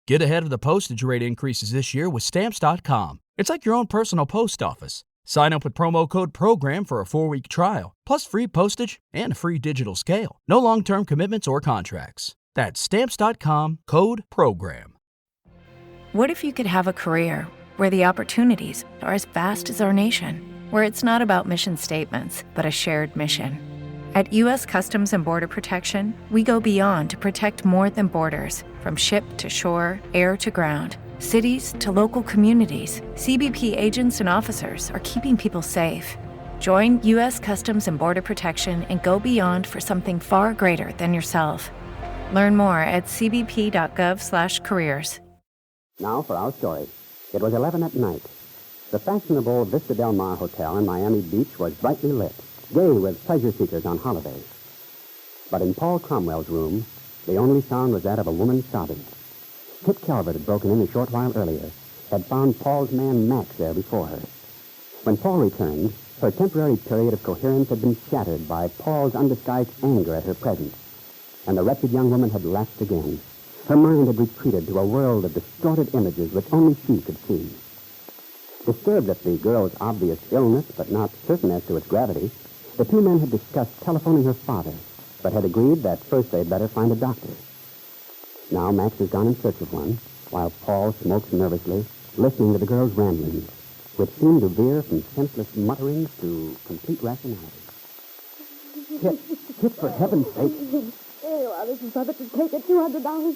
Get ahead of the postage rate increases this year with Stamps.com. It's like your own personal post office. Sign up with promo code PROGRAM for a 4-week trial, plus free postage and a free digital scale. No long-term commitments or contracts. That's Stamps.com, code PROGRAM. What if you could have a career where the opportunities are as vast as our nation, where it's not about mission statements, but a shared mission? At U.S. Customs and Border Protection, we go beyond to protect more than borders. From ship to shore, air to ground, cities to local communities, CBP agents and officers are keeping people safe. Join U.S. Customs and Border Protection and go beyond for something far greater than yourself. Learn more at cbp.gov/careers. Now for our story. It was 11 at night. The fashionable Vista Del Mar Hotel in Miami Beach was brightly lit, gay with pleasure seekers on holiday. But in Paul Cromwell's room, the only sound was that of a woman sobbing. Kit Calvert had broken in a short while earlier, had found Paul's man Max there before her. When Paul returned, her temporary period of coherence had been shattered by Paul's undisguised anger at her presence, and the wretched young woman had lapsed again. Her mind had retreated to a world of distorted images which only she could see. Disturbed at the girl's obvious illness, but not certain as to its gravity, the two men had discussed telephoning her father, but had agreed that first they'd better find a doctor. Now Max has gone in search of one, while Paul smokes nervously, listening to the girl's ramblings, which seemed to veer from senseless mutterings to complete rationality. Kit, for heaven's sake. Here you are, Mrs. Somerton. Take it, $200.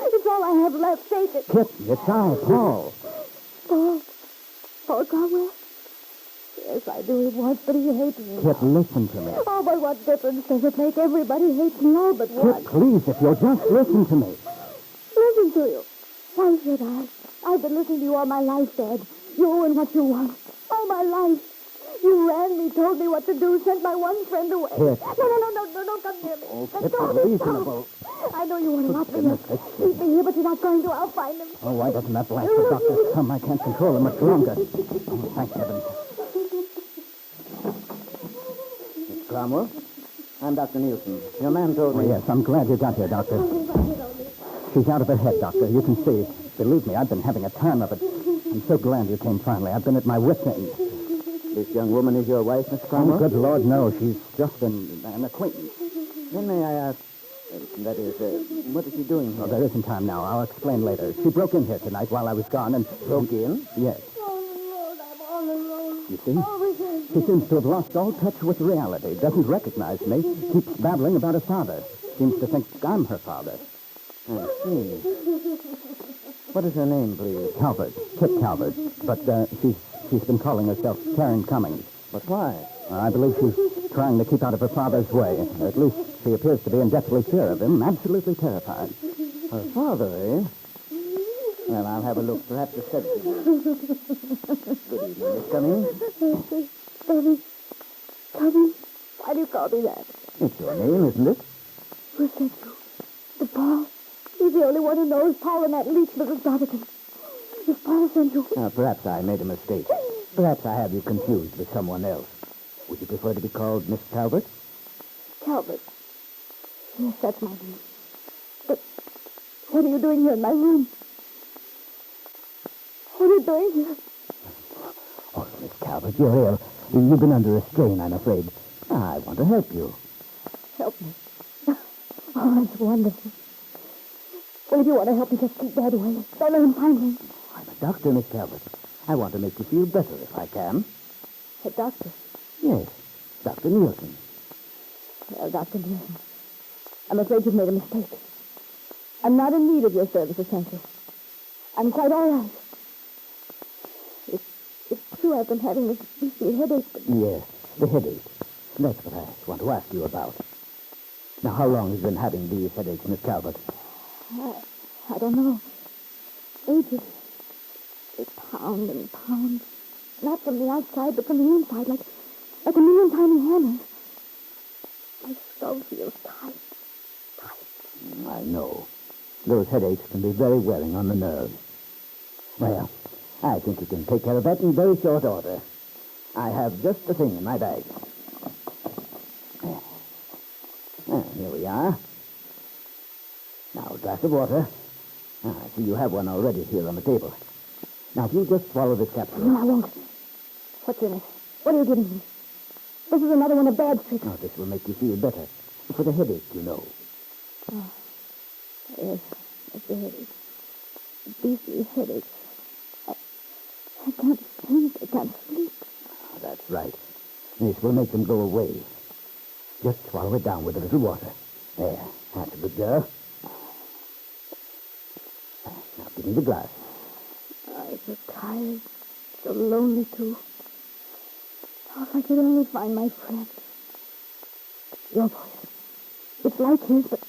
It's all I have left. Take it. Kit, it's I, Paul. Paul Cromwell? Yes, I knew he was, but he hates me. Kit, listen to me. Oh, but what difference does it make? Everybody hates me, all but one. Kit, please, if you'll just listen to me. Listen to you? Why should I? I've been listening to you all my life, Dad. You and what you want. All my life. You ran me, told me what to do, sent my one friend away. Kit. No, don't come near me. Oh, Kit, unreasonable. I know you want to lock me up. Keep me here, but you're not going to. I'll find him. Oh, why doesn't that blasted doctor come? I can't control him much longer. Oh, thank heaven. Miss Cromwell, I'm Dr. Nielsen. Your man told me... Oh, yes, I'm glad you got here, Doctor. She's out of her head, Doctor. You can see. Believe me, I've been having a time of it. I'm so glad you came finally. I've been at my wit's end. This young woman is your wife, Miss Cromwell? Oh, good Lord, no. She's just an acquaintance. Then may I ask, that is, what is she doing here? Oh, there isn't time now. I'll explain later. She broke in here tonight while I was gone and... Broke in? Yes. All alone. I'm all alone. You see? She seems to have lost all touch with reality. Doesn't recognize me. Keeps babbling about her father. Seems to think I'm her father. I see. What is her name, please? Calvert. Kit Calvert. But she's been calling herself Karen Cummings. But why? I believe she's trying to keep out of her father's way. At least she appears to be in deathly fear of him. Absolutely terrified. Her father, eh? Well, I'll have a look. Perhaps a sedative. Good evening, Miss Cummings. Cummings? Why do you call me that? It's your name, isn't it? Who sent you? The Paul? He's the only one who knows Paul and that leech, Mrs. Donovan. If Paul sent you... Perhaps I made a mistake. Perhaps I have you confused with someone else. Would you prefer to be called Miss Calvert? Calvert. Yes, that's my name. But what are you doing here in my room? What are you doing here? Oh, Miss Calvert, you're ill. You've been under a strain, I'm afraid. I want to help you. Help me. Oh, that's wonderful. Well, if you want to help me, just keep Dad away. Don't let him find me. I'm a doctor, Miss Calvert. I want to make you feel better if I can. A doctor? Yes, Dr. Nielsen. Well, Dr. Nielsen, I'm afraid you've made a mistake. I'm not in need of your services, thank you. I'm quite all right. It's true I've been having this beastly headache, but... Yes, the headache. That's what I want to ask you about. Now, how long have you been having these headaches, Miss Calvert? I don't know. Ages. They pound and pound. Not from the outside, but from the inside, like a million tiny hammers. My skull feels tight. I know. Those headaches can be very wearing on the nerves. Well, I think you can take care of that in very short order. I have just the thing in my bag. Here we are. Now, a glass of water. I see you have one already here on the table. Now, if you just swallow this capsule. No, I won't. What's in it? What are you giving me? This is another one of bad tricks. Oh, this will make you feel better. For the headache, you know. Oh, yes, it's a headache. A beastly headache. I can't think. I can't sleep. Oh, that's right. This will make them go away. Just swallow it down with a little water. There, that's a good girl. Now, give me the glass. I'm so tired, so lonely, too. Oh, if I could only find my friend. Your voice. It's like his, but...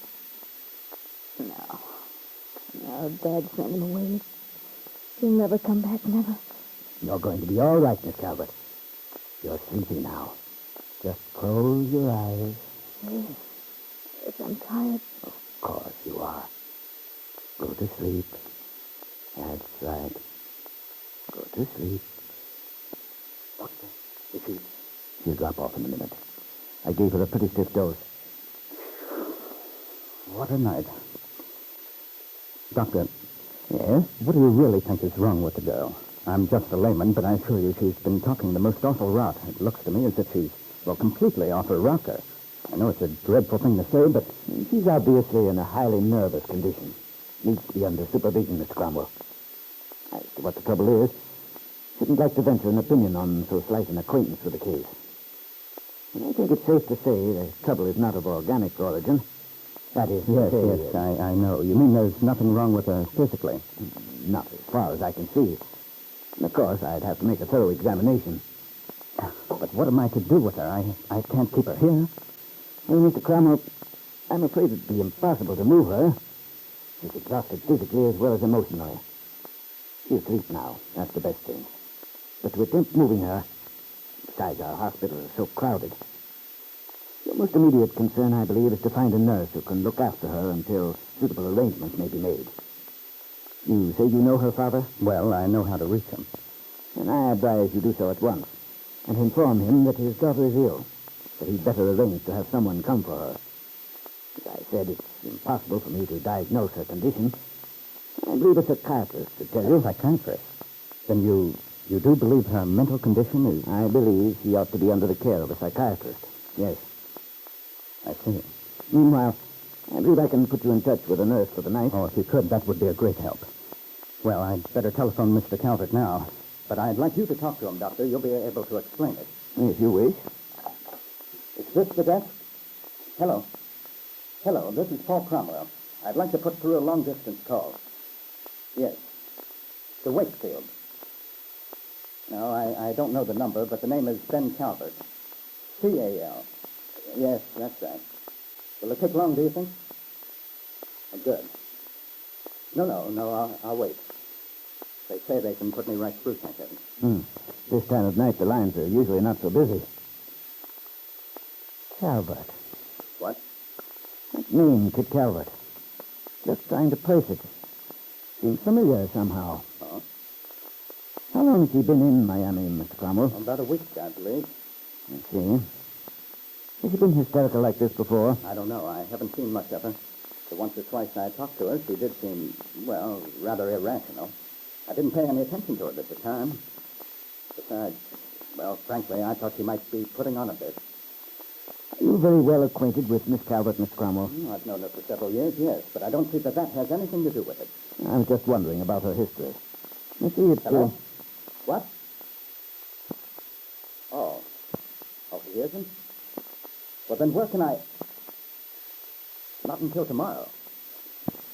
No, Dad sent him away. He'll never come back, never. You're going to be all right, Miss Calvert. You're sleepy now. Just close your eyes. Yes, I'm tired. Of course you are. Go to sleep. That's right. Go to sleep. Okay. She'll drop off in a minute. I gave her a pretty stiff dose. What a night. Doctor, Yes? what do you really think is wrong with the girl? I'm just a layman, but I assure you she's been talking the most awful rot. It looks to me as if she's, completely off her rocker. I know it's a dreadful thing to say, but She's obviously in a highly nervous condition. Needs to be under supervision, Mr. Cromwell. As to what the trouble is, shouldn't like to venture an opinion on so slight an acquaintance with the case. I think it's safe to say the trouble is not of organic origin. That is to say... Yes, I know. You mean there's nothing wrong with her physically? Not as far as I can see. And of course, I'd have to make a thorough examination. But what am I to do with her? I can't keep her here. Well, Mr. Cromwell, I'm afraid it'd be impossible to move her. She's exhausted physically as well as emotionally. She's asleep now. That's the best thing. But to attempt moving her, besides our hospital is so crowded, the most immediate concern, I believe, is to find a nurse who can look after her until suitable arrangements may be made. You say you know her father? Well, I know how to reach him. And I advise you do so at once, and inform him that his daughter is ill, that he'd better arrange to have someone come for her. As I said, it's impossible for me to diagnose her condition. I believe a psychiatrist should tell you. A psychiatrist? Then you do believe her mental condition is... I believe she ought to be under the care of a psychiatrist. Yes. I see. Meanwhile, I believe I can put you in touch with a nurse for the night. Oh, if you could, that would be a great help. Well, I'd better telephone Mr. Calvert now. But I'd like you to talk to him, Doctor. You'll be able to explain it. If you wish. Is this the desk? Hello. Hello, this is Paul Cromwell. I'd like to put through a long-distance call. Yes. To Wakefield. No, I don't know the number, but the name is Ben Calvert. C-A-L. Yes, that's right. Will it take long, do you think? Oh, good. No, I'll wait. They say they can put me right through, thank heaven. This time of night, the lines are usually not so busy. Calvert. What? That name, Kit Calvert. Just trying to place it. Seems familiar somehow. Oh? How long has he been in Miami, Mr. Cromwell? About a week, I believe. I see. Has she been hysterical like this before? I don't know. I haven't seen much of her. The once or twice I talked to her, she did seem, rather irrational. I didn't pay any attention to it at the time. Besides, frankly, I thought she might be putting on a bit. Are you very well acquainted with Miss Calvert, Mr. Cromwell? I've known her for several years, yes, but I don't see that has anything to do with it. I was just wondering about her history. You see, it's... Hello? What? Oh, he isn't? Well, then where can I... Not until tomorrow.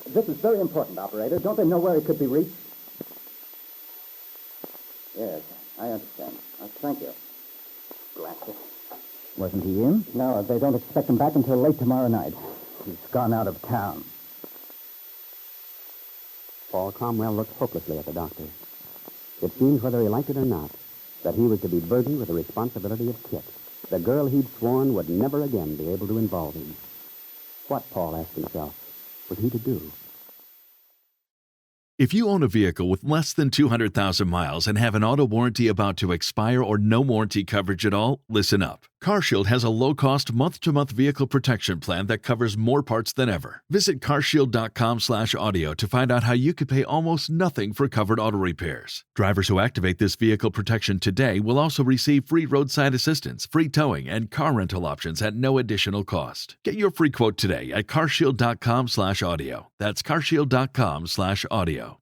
This is very important, operator. Don't they know where he could be reached? Yes, I understand. Thank you. Glasses. Wasn't he in? No, they don't expect him back until late tomorrow night. He's gone out of town. Paul Cromwell looked hopelessly at the doctor. It seemed, whether he liked it or not, that he was to be burdened with the responsibility of Kit, the girl he'd sworn would never again be able to involve him. What, Paul asked himself, was he to do? If you own a vehicle with less than 200,000 miles and have an auto warranty about to expire or no warranty coverage at all, listen up. CarShield has a low-cost month-to-month vehicle protection plan that covers more parts than ever. Visit carshield.com/audio to find out how you could pay almost nothing for covered auto repairs. Drivers who activate this vehicle protection today will also receive free roadside assistance, free towing, and car rental options at no additional cost. Get your free quote today at carshield.com/audio. That's carshield.com/audio.